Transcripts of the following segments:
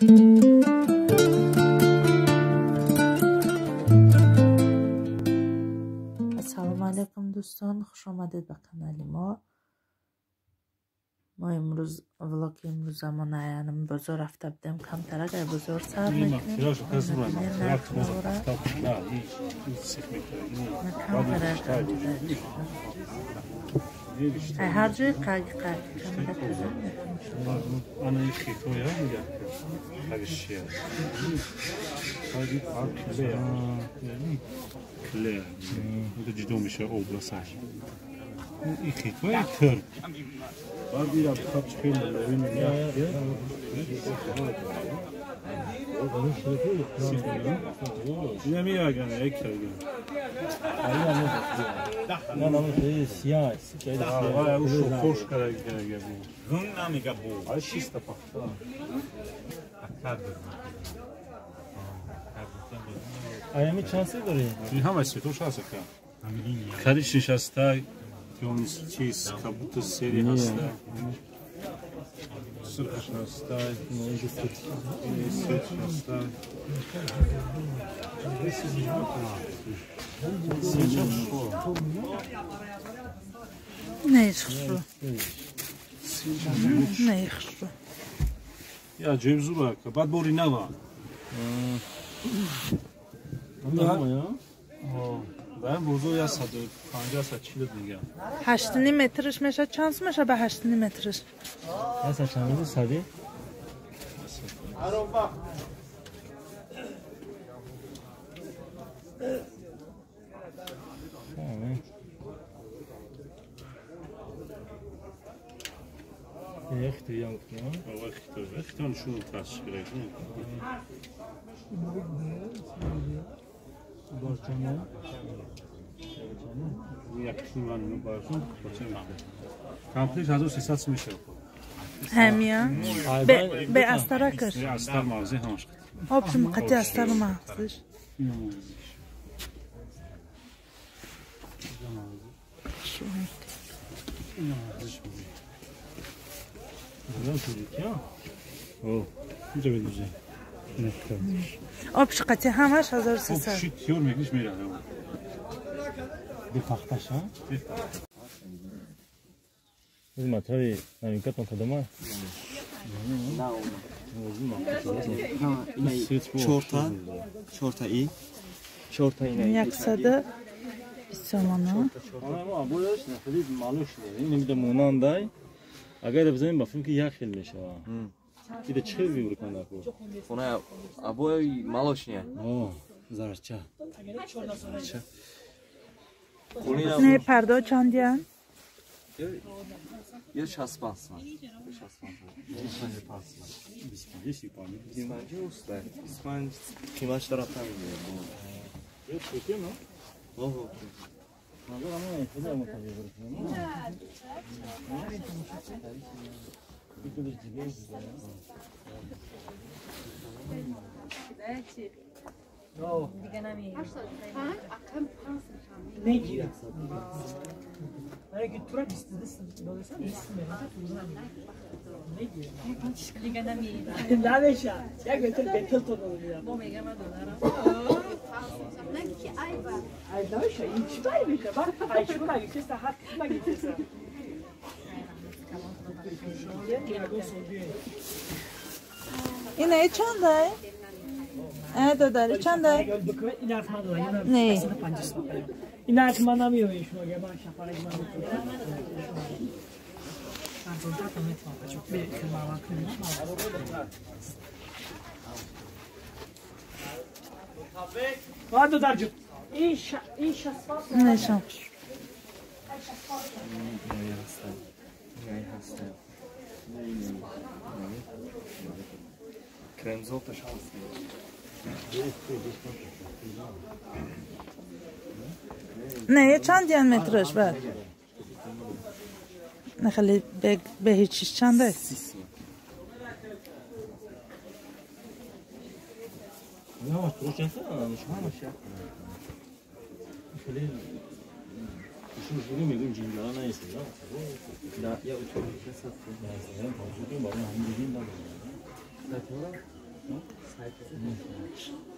السلام علیکم دوستان، خوش آمدید به کانال ما امروز ولاگ امروز زمان ایانم بازار رفته بودیم کمتر اگر بازار سر میکنیم هر جای قاقی کمیده کردن انا خیتو یا میگه قاقیشیه قاقی کله یعنی کله اون جدو میشه اوبراسش این خیتوی ترک بعد دیرم خط خیلی لوی میگه نه میگه یک کلگه نه نه سیاه او شو خوش کرده زون نمیگه بو ay şista pakta ayami çansı dori این هم است تو شاست که خریش نشسته که اون چیز کبوت سری هسته سرخش هسته سرخش هسته نه خشو نه خشو یا جیب زوره که بعد بوری نوا Ben burada yasadı. Kanca saçıyla diye. 8 metrش میشه چانس میشه به 8 metrش ya saçlarımızı sadi Echt young, no? Echt dan şunu tasvir edin. Borçamı. Yakışın var mı bazen? Kamplis 1300 میشه. همیا به استرا کر استر مغزی همش. آبشم قطعی استر مغزش اینجا بدوزه. آبش قطعی همش 1300 شیت یور میگیش میره. Bir tahtaş ha? Uzma tabii. Yani katma tadama. Çorta iyi. Çorta yine. Yaksadı biz zamanı. Ama bu yaş ne? Tabii malış ne? Yine bir de munanday. Agar da bizim bafım ki yak hilmiş ha. Bir de çığ bir vurkan da bu. Ona aboy maloş ne? Oo, zararça. نه پرده چند دیان؟ Ya şaspansman. İsmancı usta. İsmancı kıymaç taraftan gidiyor. Yok çekiyor mu? Oho. Nazar ama ne kadar mı tabii vurkan? Bir kılıç gibi. No. نگیرم برای که تو را بیست دست دادستان بیست نگیرم دیگه نمیرم نمیشه یک بطل بطل تو دادم با میگم من دادارم ای نمیشه این چی باید میشه من ایشون مگه کسی هر کسی مگه کسی اینه چنده؟ داداری چنده؟ این حرف من دادم نه این حرف من نمیویم شما اگه من شفاره من میکنم باید دادر جون این شسفاس نه شمش Kremzol da şanslı. نه چند دیان مترش بر نخلی به هیچیش چنده Ne var? Troş yapsana. Şuna şey. Şöyle şu megun cingara neyse ya. Ya uçuyor. Ben fazla bana hangi din da.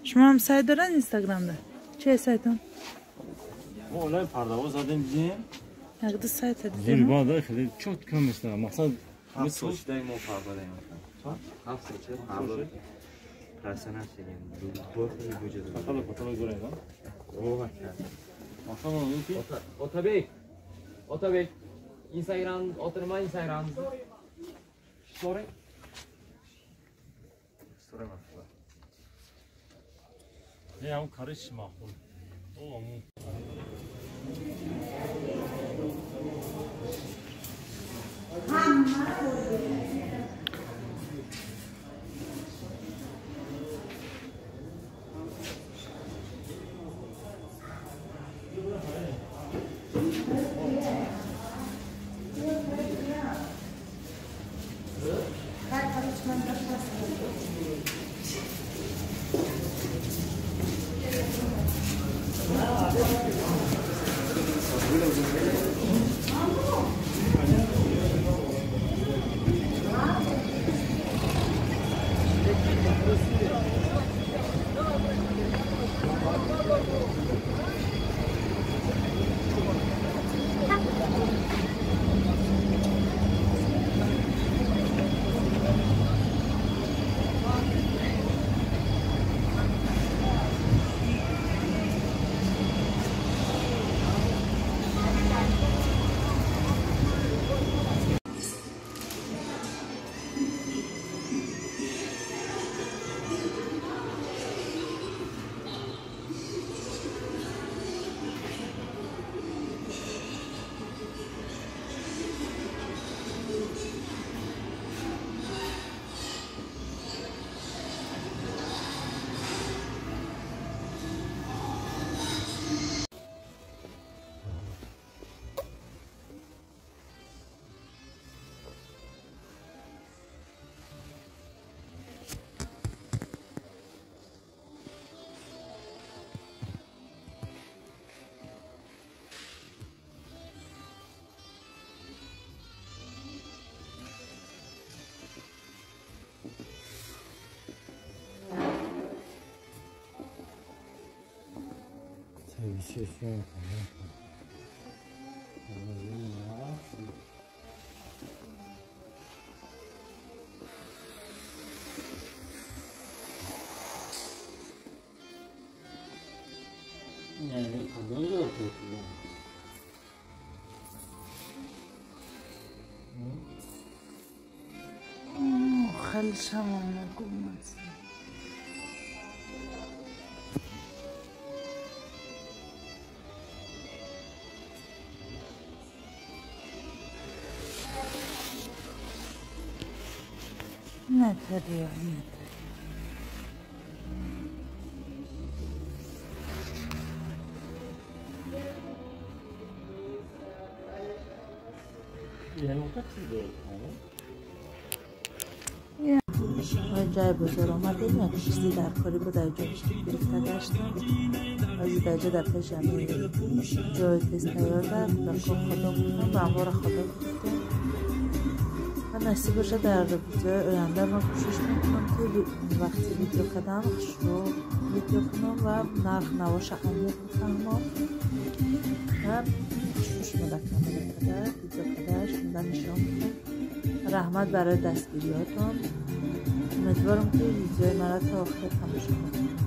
شما هم سایت دارن اینستاگرامda چه سایتون؟ ما اونای پرداوا زدیم دیدیم نقد سایت زیر دیدیم بادا خیلی چوت کم است مقصد هفت سوچ داریم ما فردا داریم هفت سوچه فردا پرسنل شدیم دو خیلی وجود داریم Fotoğraf göreyim lan. اوه کرد Baksana onun ki. Otabey. Instagram, oturma Instagram'ınızı. Story. Story mı? Ne ama karışma. Oğlum. خیلی شما گمت نه تریه نه جای بزرگ آمدیم یک چیزی در کاری بود در جایش گرفته داشتم از درجه در پیش همه جای تست تیار داد در خدا بودم و اموار خدا بودم و نصیب باشه در ویدیو آینده ما کوشش میکنم که وقتی ویدیو کردم شروع ویدیو کنم و نرخ نواش عمیق بفهمم و شوش مدکنم کده ویدیو کده شونده نشان میکنم رحمت برای دستگیریاتون امیدوارم که ویدیوی مرا تا آخر تماشا کنید